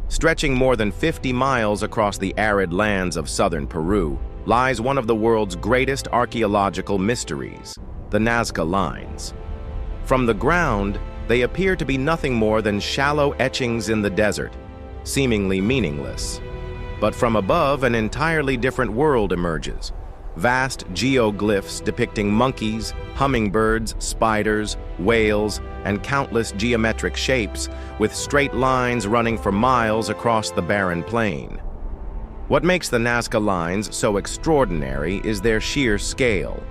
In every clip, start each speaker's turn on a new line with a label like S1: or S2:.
S1: Stretching more than 50 miles across the arid lands of southern Peru lies one of the world's greatest archaeological mysteries, the Nazca Lines. From the ground, they appear to be nothing more than shallow etchings in the desert, seemingly meaningless. But from above, an entirely different world emerges. Vast geoglyphs depicting monkeys, hummingbirds, spiders, whales, and countless geometric shapes, with straight lines running for miles across the barren plain. What makes the Nazca Lines so extraordinary is their sheer scale.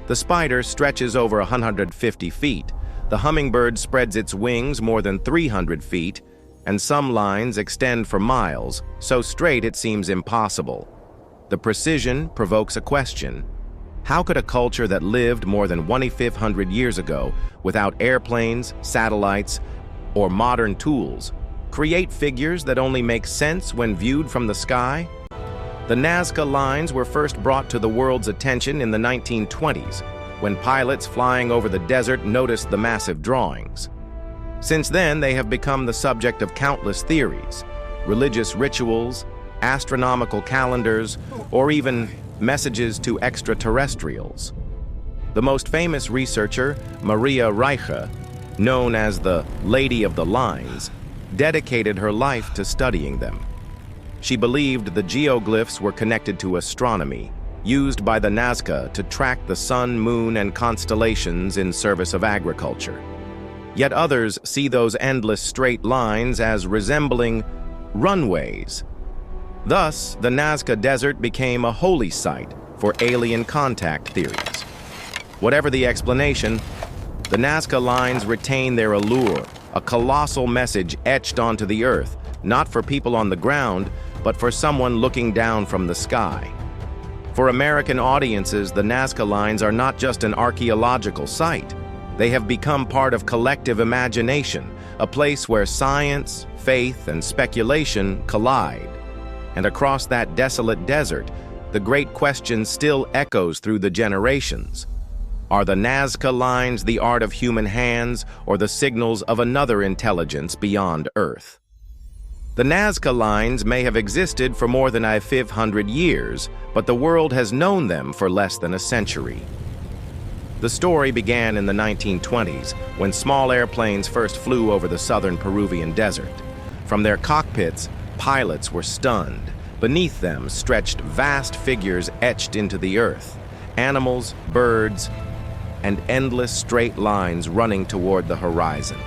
S1: The spider stretches over 150 feet, the hummingbird spreads its wings more than 300 feet, and some lines extend for miles, so straight it seems impossible. The precision provokes a question. How could a culture that lived more than 2,500 years ago, without airplanes, satellites, or modern tools, create figures that only make sense when viewed from the sky? The Nazca Lines were first brought to the world's attention in the 1920s, when pilots flying over the desert noticed the massive drawings. Since then, they have become the subject of countless theories, religious rituals, astronomical calendars, or even messages to extraterrestrials. The most famous researcher, Maria Reiche, known as the Lady of the Lines, dedicated her life to studying them. She believed the geoglyphs were connected to astronomy, used by the Nazca to track the sun, moon, and constellations in service of agriculture. Yet others see those endless straight lines as resembling runways. Thus, the Nazca Desert became a holy site for alien contact theories. Whatever the explanation, the Nazca Lines retain their allure, a colossal message etched onto the earth, not for people on the ground, but for someone looking down from the sky. For American audiences, the Nazca Lines are not just an archaeological site. They have become part of collective imagination, a place where science, faith, and speculation collide. And across that desolate desert, the great question still echoes through the generations. Are the Nazca Lines the art of human hands or the signals of another intelligence beyond Earth? The Nazca Lines may have existed for more than 500 years, but the world has known them for less than a century. The story began in the 1920s, when small airplanes first flew over the southern Peruvian desert. From their cockpits, pilots were stunned. Beneath them stretched vast figures etched into the earth, animals, birds, and endless straight lines running toward the horizon.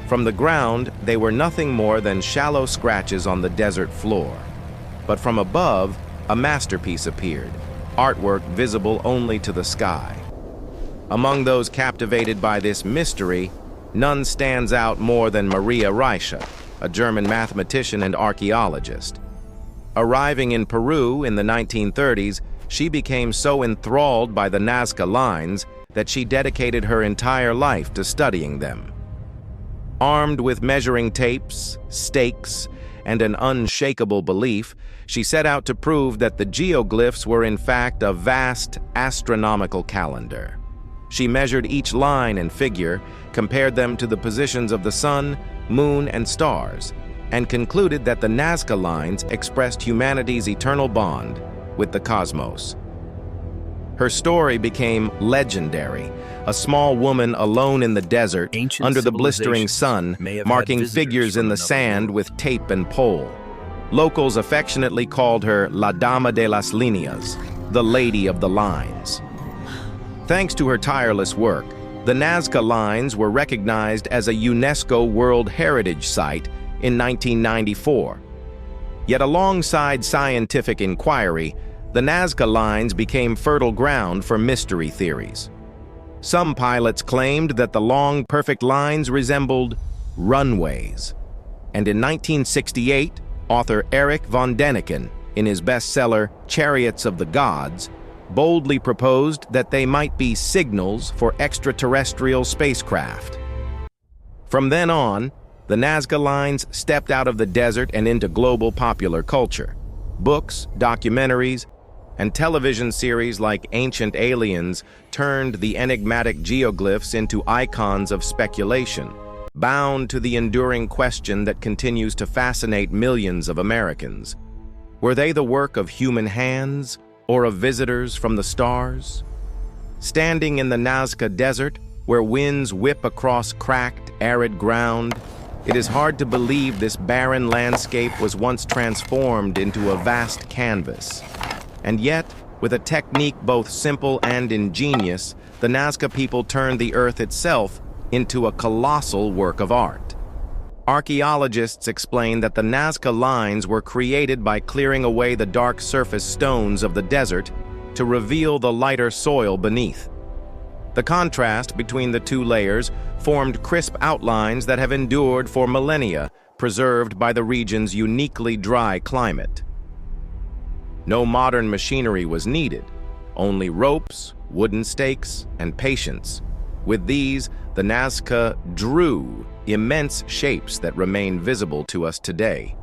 S1: From the ground, they were nothing more than shallow scratches on the desert floor. But from above, a masterpiece appeared, artwork visible only to the sky. Among those captivated by this mystery, none stands out more than Maria Reiche, a German mathematician and archaeologist. Arriving in Peru in the 1930s, she became so enthralled by the Nazca Lines that she dedicated her entire life to studying them. Armed with measuring tapes, stakes, and an unshakable belief, she set out to prove that the geoglyphs were in fact a vast astronomical calendar. She measured each line and figure, compared them to the positions of the sun, moon, and stars, and concluded that the Nazca Lines expressed humanity's eternal bond with the cosmos. Her story became legendary, a small woman alone in the desert, under the blistering sun, marking figures in the sand with tape and pole. Locals affectionately called her La Dama de las Líneas, the Lady of the Lines. Thanks to her tireless work, the Nazca Lines were recognized as a UNESCO World Heritage Site in 1994. Yet alongside scientific inquiry, the Nazca Lines became fertile ground for mystery theories. Some pilots claimed that the long, perfect lines resembled runways. And in 1968, author Erich von Däniken, in his bestseller Chariots of the Gods, boldly proposed that they might be signals for extraterrestrial spacecraft. From then on, the Nazca Lines stepped out of the desert and into global popular culture. Books, documentaries, and television series like Ancient Aliens turned the enigmatic geoglyphs into icons of speculation, bound to the enduring question that continues to fascinate millions of Americans. Were they the work of human hands or of visitors from the stars? Standing in the Nazca Desert, where winds whip across cracked, arid ground, it is hard to believe this barren landscape was once transformed into a vast canvas. And yet, with a technique both simple and ingenious, the Nazca people turned the Earth itself into a colossal work of art. Archaeologists explain that the Nazca Lines were created by clearing away the dark surface stones of the desert to reveal the lighter soil beneath. The contrast between the two layers formed crisp outlines that have endured for millennia, preserved by the region's uniquely dry climate. No modern machinery was needed, only ropes, wooden stakes, and patience. With these, the Nazca drew immense shapes that remain visible to us today.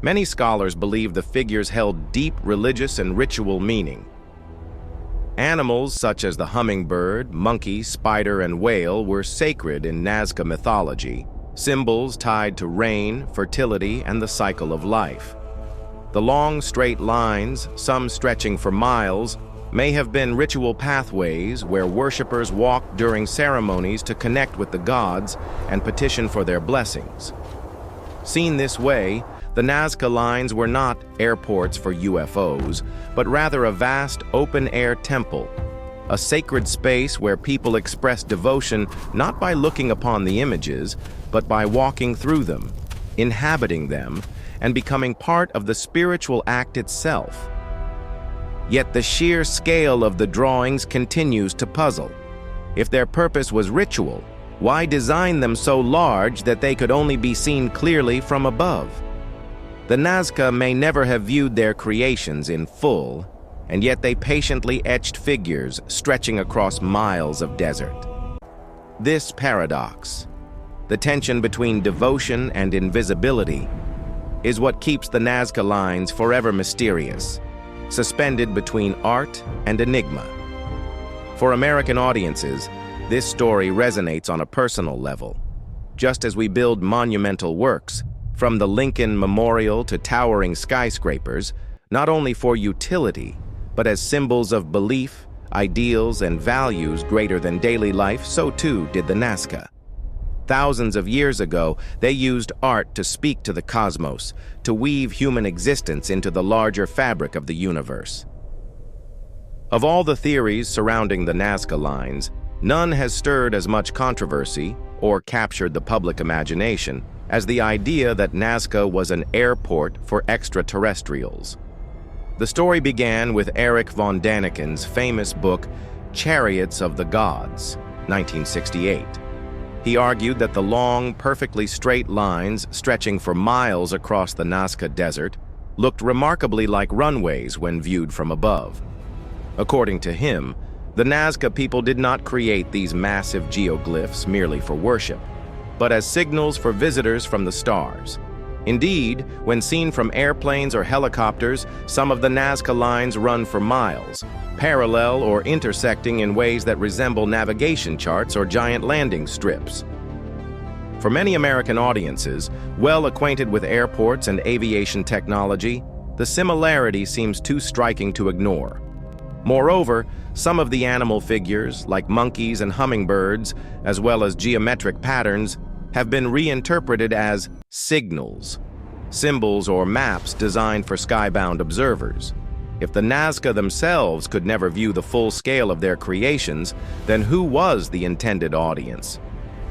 S1: Many scholars believe the figures held deep religious and ritual meaning. Animals such as the hummingbird, monkey, spider, and whale were sacred in Nazca mythology, symbols tied to rain, fertility, and the cycle of life. The long, straight lines, some stretching for miles, may have been ritual pathways where worshippers walked during ceremonies to connect with the gods and petition for their blessings. Seen this way, the Nazca Lines were not airports for UFOs, but rather a vast open-air temple, a sacred space where people express devotion not by looking upon the images, but by walking through them, inhabiting them, and becoming part of the spiritual act itself. Yet the sheer scale of the drawings continues to puzzle. If their purpose was ritual, why design them so large that they could only be seen clearly from above? The Nazca may never have viewed their creations in full, and yet they patiently etched figures stretching across miles of desert. This paradox, the tension between devotion and invisibility, is what keeps the Nazca Lines forever mysterious, suspended between art and enigma. For American audiences, this story resonates on a personal level. Just as we build monumental works, from the Lincoln Memorial to towering skyscrapers, not only for utility, but as symbols of belief, ideals, and values greater than daily life, so too did the Nazca. Thousands of years ago, they used art to speak to the cosmos, to weave human existence into the larger fabric of the universe. Of all the theories surrounding the Nazca Lines, none has stirred as much controversy or captured the public imagination as the idea that Nazca was an airport for extraterrestrials. The story began with Erich von Daniken's famous book, Chariots of the Gods, 1968. He argued that the long, perfectly straight lines stretching for miles across the Nazca Desert looked remarkably like runways when viewed from above. According to him, the Nazca people did not create these massive geoglyphs merely for worship, but as signals for visitors from the stars. Indeed, when seen from airplanes or helicopters, some of the Nazca Lines run for miles, parallel or intersecting in ways that resemble navigation charts or giant landing strips. For many American audiences, well acquainted with airports and aviation technology, the similarity seems too striking to ignore. Moreover, some of the animal figures, like monkeys and hummingbirds, as well as geometric patterns, have been reinterpreted as signals, symbols or maps designed for skybound observers. If the Nazca themselves could never view the full scale of their creations, then who was the intended audience?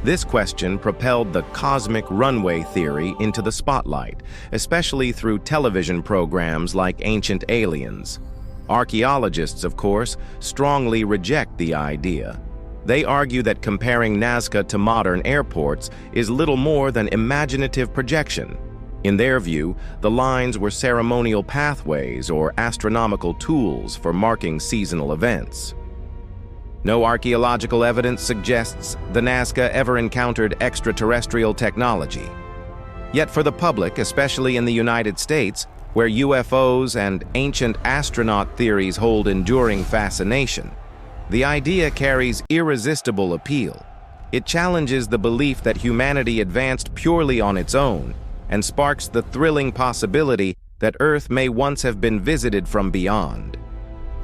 S1: This question propelled the cosmic runway theory into the spotlight, especially through television programs like Ancient Aliens. Archaeologists, of course, strongly reject the idea. They argue that comparing Nazca to modern airports is little more than imaginative projection. In their view, the lines were ceremonial pathways or astronomical tools for marking seasonal events. No archaeological evidence suggests the Nazca ever encountered extraterrestrial technology. Yet for the public, especially in the United States, where UFOs and ancient astronaut theories hold enduring fascination, the idea carries irresistible appeal. It challenges the belief that humanity advanced purely on its own and sparks the thrilling possibility that Earth may once have been visited from beyond.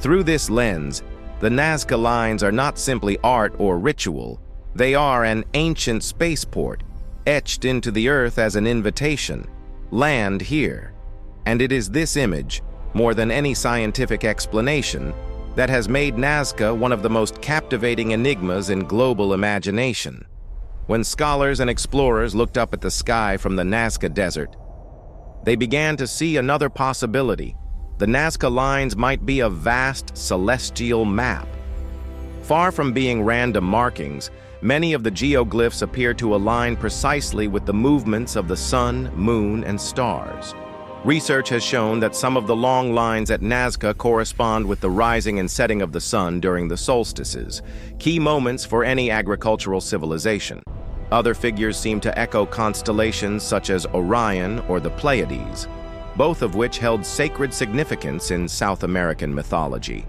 S1: Through this lens, the Nazca Lines are not simply art or ritual. They are an ancient spaceport, etched into the Earth as an invitation. Land here. And it is this image, more than any scientific explanation, that has made Nazca one of the most captivating enigmas in global imagination. When scholars and explorers looked up at the sky from the Nazca Desert, they began to see another possibility. The Nazca Lines might be a vast celestial map. Far from being random markings, many of the geoglyphs appear to align precisely with the movements of the sun, moon, and stars. Research has shown that some of the long lines at Nazca correspond with the rising and setting of the sun during the solstices, key moments for any agricultural civilization. Other figures seem to echo constellations such as Orion or the Pleiades, both of which held sacred significance in South American mythology.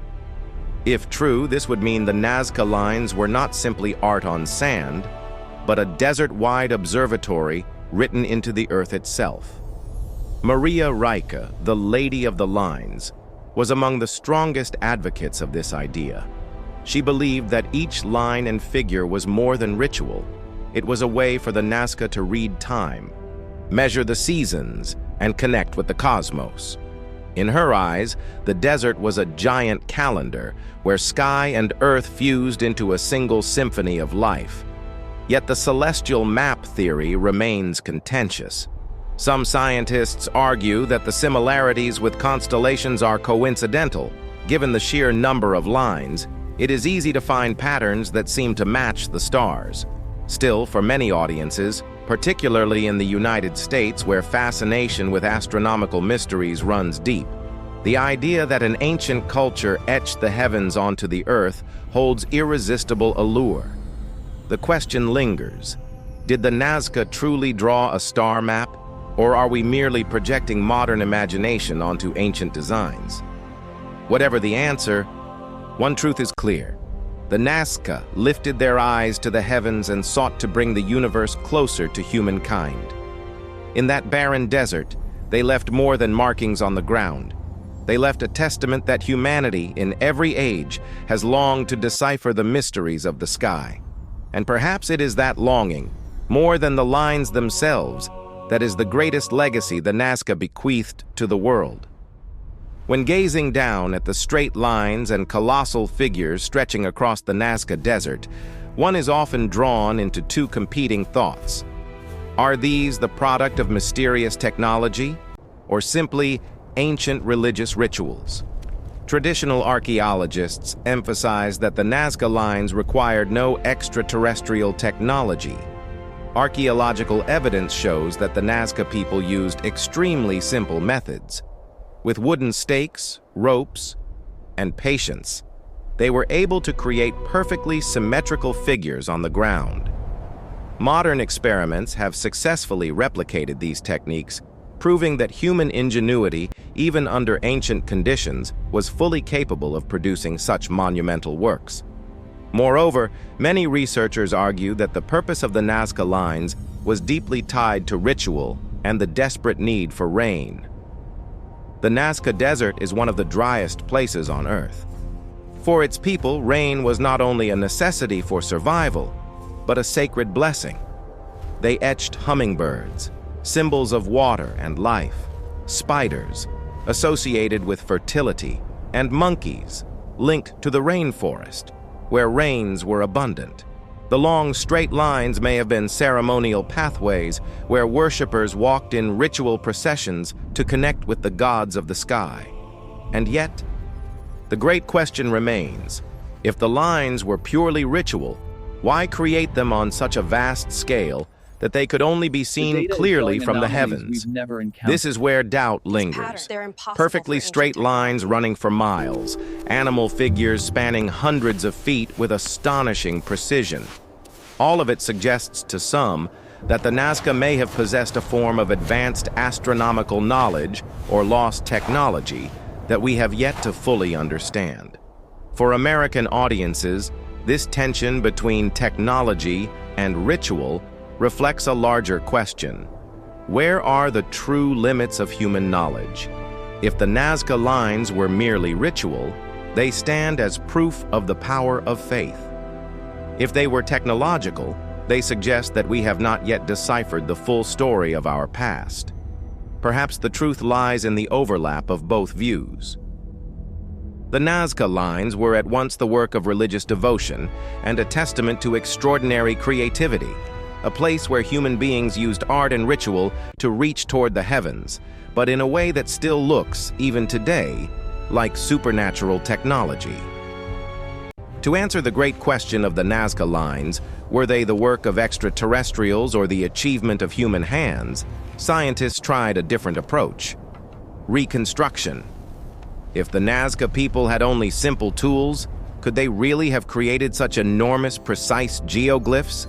S1: If true, this would mean the Nazca Lines were not simply art on sand, but a desert-wide observatory written into the earth itself. Maria Rieca, the Lady of the Lines, was among the strongest advocates of this idea. She believed that each line and figure was more than ritual. It was a way for the Nazca to read time, measure the seasons, and connect with the cosmos. In her eyes, the desert was a giant calendar where sky and earth fused into a single symphony of life. Yet the celestial map theory remains contentious. Some scientists argue that the similarities with constellations are coincidental. Given the sheer number of lines, it is easy to find patterns that seem to match the stars. Still, for many audiences, particularly in the United States where fascination with astronomical mysteries runs deep, the idea that an ancient culture etched the heavens onto the earth holds irresistible allure. The question lingers: did the Nazca truly draw a star map? Or are we merely projecting modern imagination onto ancient designs? Whatever the answer, one truth is clear. The Nazca lifted their eyes to the heavens and sought to bring the universe closer to humankind. In that barren desert, they left more than markings on the ground. They left a testament that humanity, in every age, has longed to decipher the mysteries of the sky. And perhaps it is that longing, more than the lines themselves, that is the greatest legacy the Nazca bequeathed to the world. When gazing down at the straight lines and colossal figures stretching across the Nazca Desert, one is often drawn into two competing thoughts. Are these the product of mysterious technology, or simply ancient religious rituals? Traditional archaeologists emphasize that the Nazca Lines required no extraterrestrial technology. Archaeological evidence shows that the Nazca people used extremely simple methods. With wooden stakes, ropes, and patience, they were able to create perfectly symmetrical figures on the ground. Modern experiments have successfully replicated these techniques, proving that human ingenuity, even under ancient conditions, was fully capable of producing such monumental works. Moreover, many researchers argue that the purpose of the Nazca Lines was deeply tied to ritual and the desperate need for rain. The Nazca Desert is one of the driest places on Earth. For its people, rain was not only a necessity for survival, but a sacred blessing. They etched hummingbirds, symbols of water and life, spiders, associated with fertility, and monkeys, linked to the rainforest, where rains were abundant. The long, straight lines may have been ceremonial pathways where worshippers walked in ritual processions to connect with the gods of the sky. And yet, the great question remains: if the lines were purely ritual, why create them on such a vast scale that they could only be seen clearly from the heavens? This is where doubt lingers. Perfectly straight lines running for miles, animal figures spanning hundreds of feet with astonishing precision. All of it suggests to some that the Nazca may have possessed a form of advanced astronomical knowledge or lost technology that we have yet to fully understand. For American audiences, This tension between technology and ritual reflects a larger question. Where are the true limits of human knowledge? If the Nazca Lines were merely ritual, they stand as proof of the power of faith. If they were technological, they suggest that we have not yet deciphered the full story of our past. Perhaps the truth lies in the overlap of both views. The Nazca Lines were at once the work of religious devotion and a testament to extraordinary creativity, a place where human beings used art and ritual to reach toward the heavens, but in a way that still looks, even today, like supernatural technology. To answer the great question of the Nazca Lines, were they the work of extraterrestrials or the achievement of human hands, scientists tried a different approach: reconstruction. If the Nazca people had only simple tools, could they really have created such enormous, precise geoglyphs?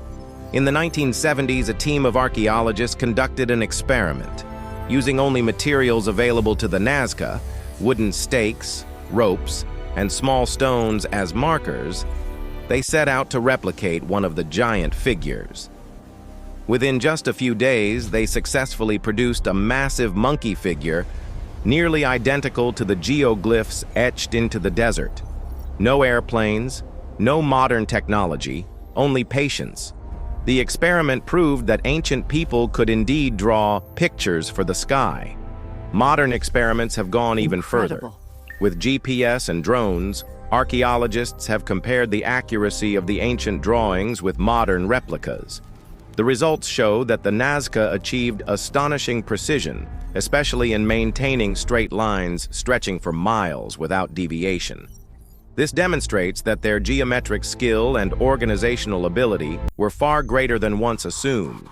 S1: In the 1970s, a team of archaeologists conducted an experiment. Using only materials available to the Nazca, wooden stakes, ropes, and small stones as markers, they set out to replicate one of the giant figures. Within just a few days, they successfully produced a massive monkey figure nearly identical to the geoglyphs etched into the desert. No airplanes, no modern technology, only patience. The experiment proved that ancient people could indeed draw pictures for the sky. Modern experiments have gone even further. With GPS and drones, archaeologists have compared the accuracy of the ancient drawings with modern replicas. The results show that the Nazca achieved astonishing precision, especially in maintaining straight lines stretching for miles without deviation. This demonstrates that their geometric skill and organizational ability were far greater than once assumed.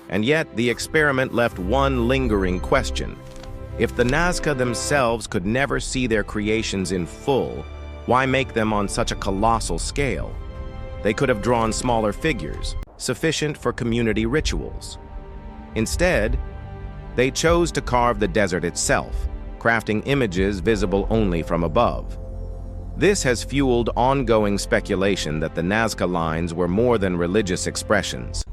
S1: And yet, the experiment left one lingering question. If the Nazca themselves could never see their creations in full, why make them on such a colossal scale? They could have drawn smaller figures, sufficient for community rituals. Instead, they chose to carve the desert itself, crafting images visible only from above. This has fueled ongoing speculation that the Nazca Lines were more than religious expressions.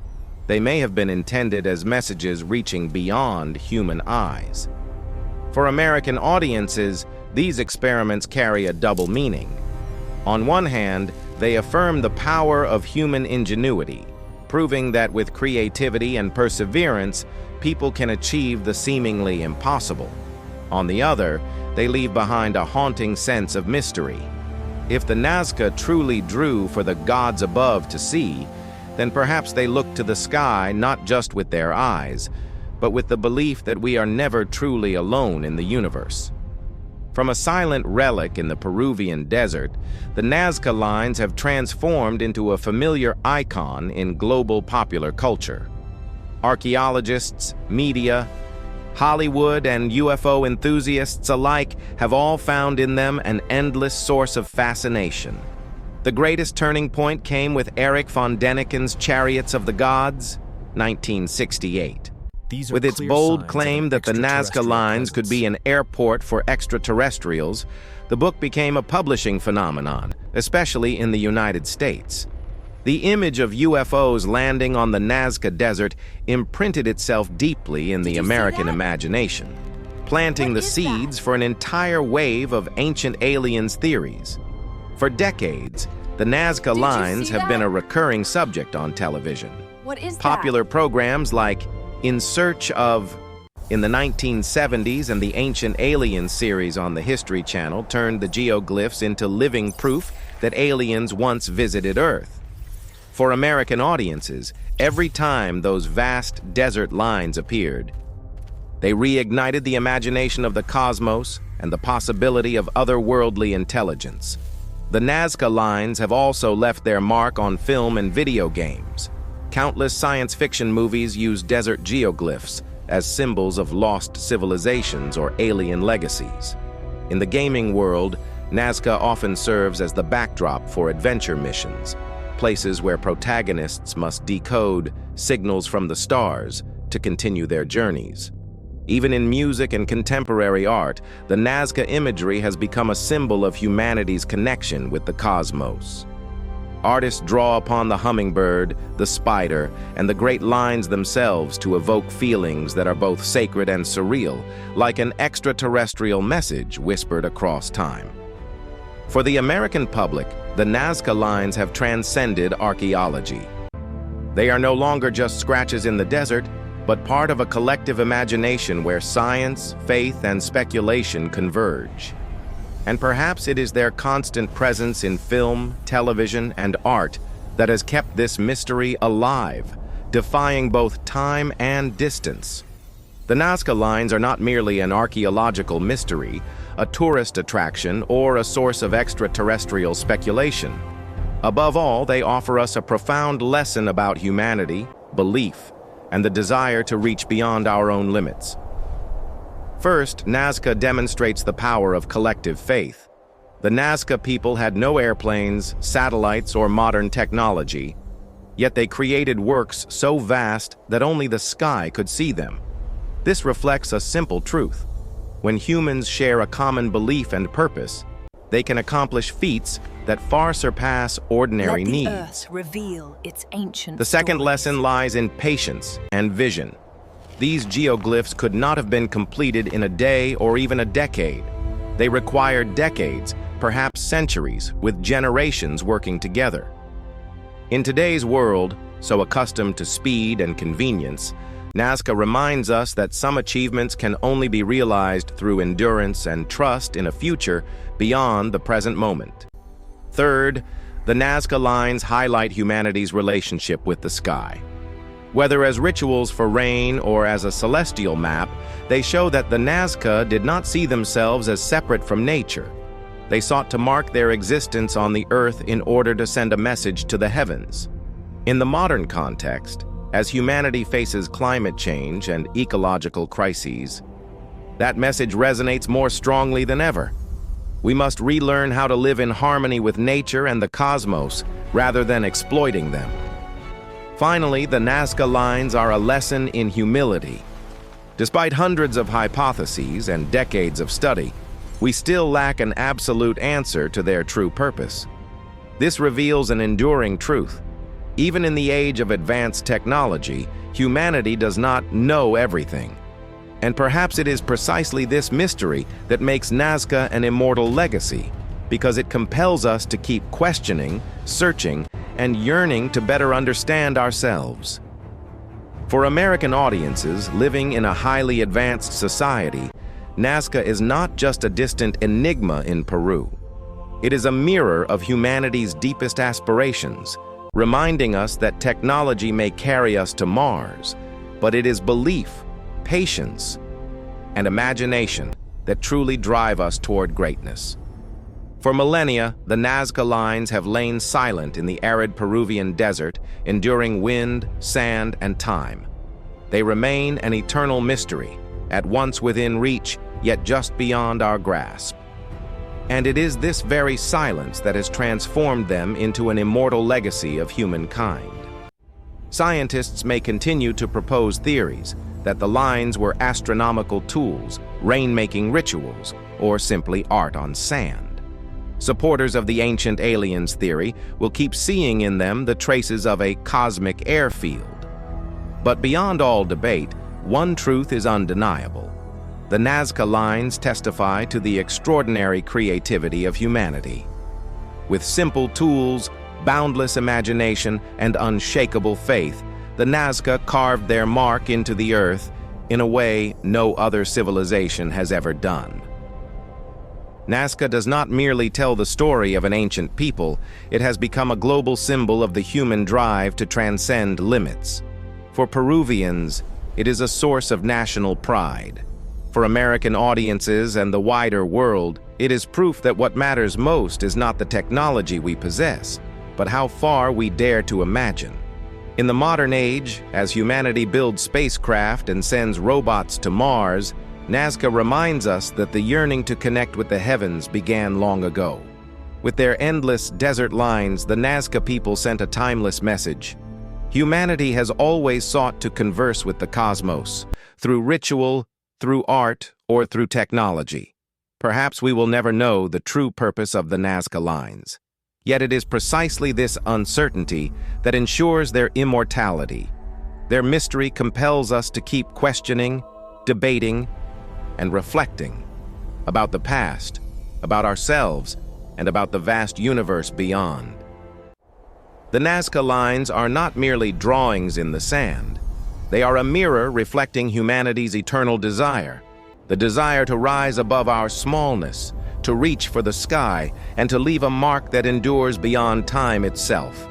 S1: They may have been intended as messages reaching beyond human eyes. For American audiences, these experiments carry a double meaning. On one hand, they affirm the power of human ingenuity, proving that with creativity and perseverance, people can achieve the seemingly impossible. On the other, they leave behind a haunting sense of mystery. If the Nazca truly drew for the gods above to see, then perhaps they looked to the sky not just with their eyes, but with the belief that we are never truly alone in the universe. From a silent relic in the Peruvian desert, the Nazca Lines have transformed into a familiar icon in global popular culture. Archaeologists, media, Hollywood, and UFO enthusiasts alike have all found in them an endless source of fascination. The greatest turning point came with Erich von Däniken's Chariots of the Gods, 1968. With its bold claim that the Nazca Lines could be an airport for extraterrestrials, the book became a publishing phenomenon, especially in the United States. The image of UFOs landing on the Nazca Desert imprinted itself deeply in the American imagination, planting the seeds for an entire wave of ancient aliens theories. For decades, the Nazca Lines have been a recurring subject on television.
S2: What is that?
S1: Popular programs like In Search of in the 1970s and the Ancient Aliens series on the History Channel turned the geoglyphs into living proof that aliens once visited Earth. For American audiences, every time those vast desert lines appeared, they reignited the imagination of the cosmos and the possibility of otherworldly intelligence. The Nazca Lines have also left their mark on film and video games. Countless science fiction movies use desert geoglyphs as symbols of lost civilizations or alien legacies. In the gaming world, Nazca often serves as the backdrop for adventure missions, places where protagonists must decode signals from the stars to continue their journeys. Even in music and contemporary art, the Nazca imagery has become a symbol of humanity's connection with the cosmos. Artists draw upon the hummingbird, the spider, and the great lines themselves to evoke feelings that are both sacred and surreal, like an extraterrestrial message whispered across time. For the American public, the Nazca Lines have transcended archaeology. They are no longer just scratches in the desert, but part of a collective imagination where science, faith, and speculation converge. And perhaps it is their constant presence in film, television, and art that has kept this mystery alive, defying both time and distance. The Nazca Lines are not merely an archaeological mystery, a tourist attraction, or a source of extraterrestrial speculation. Above all, they offer us a profound lesson about humanity, belief, and the desire to reach beyond our own limits. First, Nazca demonstrates the power of collective faith. The Nazca people had no airplanes, satellites, or modern technology, yet they created works so vast that only the sky could see them. This reflects a simple truth. When humans share a common belief and purpose, they can accomplish feats that far surpass ordinary needs.
S2: Let the earth reveal its ancient
S1: The second
S2: stories.
S1: lesson lies in patience and vision. These geoglyphs could not have been completed in a day or even a decade. They required decades, perhaps centuries, with generations working together. In today's world, so accustomed to speed and convenience, Nazca reminds us that some achievements can only be realized through endurance and trust in a future beyond the present moment. Third, the Nazca Lines highlight humanity's relationship with the sky. Whether as rituals for rain or as a celestial map, they show that the Nazca did not see themselves as separate from nature. They sought to mark their existence on the earth in order to send a message to the heavens. In the modern context, as humanity faces climate change and ecological crises, that message resonates more strongly than ever. We must relearn how to live in harmony with nature and the cosmos rather than exploiting them. Finally, the Nazca Lines are a lesson in humility. Despite hundreds of hypotheses and decades of study, we still lack an absolute answer to their true purpose. This reveals an enduring truth. Even in the age of advanced technology, humanity does not know everything. And perhaps it is precisely this mystery that makes Nazca an immortal legacy, because it compels us to keep questioning, searching, and yearning to better understand ourselves. For American audiences living in a highly advanced society, Nazca is not just a distant enigma in Peru. It is a mirror of humanity's deepest aspirations, reminding us that technology may carry us to Mars, but it is belief, patience, and imagination that truly drive us toward greatness. For millennia, the Nazca Lines have lain silent in the arid Peruvian desert, enduring wind, sand, and time. They remain an eternal mystery, at once within reach, yet just beyond our grasp. And it is this very silence that has transformed them into an immortal legacy of humankind. Scientists may continue to propose theories that the lines were astronomical tools, rain-making rituals, or simply art on sand. Supporters of the ancient aliens theory will keep seeing in them the traces of a cosmic airfield. But beyond all debate, one truth is undeniable. The Nazca Lines testify to the extraordinary creativity of humanity. With simple tools, boundless imagination, and unshakable faith, the Nazca carved their mark into the earth in a way no other civilization has ever done. Nazca does not merely tell the story of an ancient people, it has become a global symbol of the human drive to transcend limits. For Peruvians, it is a source of national pride. For American audiences and the wider world, it is proof that what matters most is not the technology we possess, but how far we dare to imagine. In the modern age, as humanity builds spacecraft and sends robots to Mars, Nazca reminds us that the yearning to connect with the heavens began long ago. With their endless desert lines, the Nazca people sent a timeless message. Humanity has always sought to converse with the cosmos, through ritual, through art, or through technology. Perhaps we will never know the true purpose of the Nazca Lines. Yet it is precisely this uncertainty that ensures their immortality. Their mystery compels us to keep questioning, debating, and reflecting about the past, about ourselves, and about the vast universe beyond. The Nazca Lines are not merely drawings in the sand. They are a mirror reflecting humanity's eternal desire, the desire to rise above our smallness, to reach for the sky, and to leave a mark that endures beyond time itself.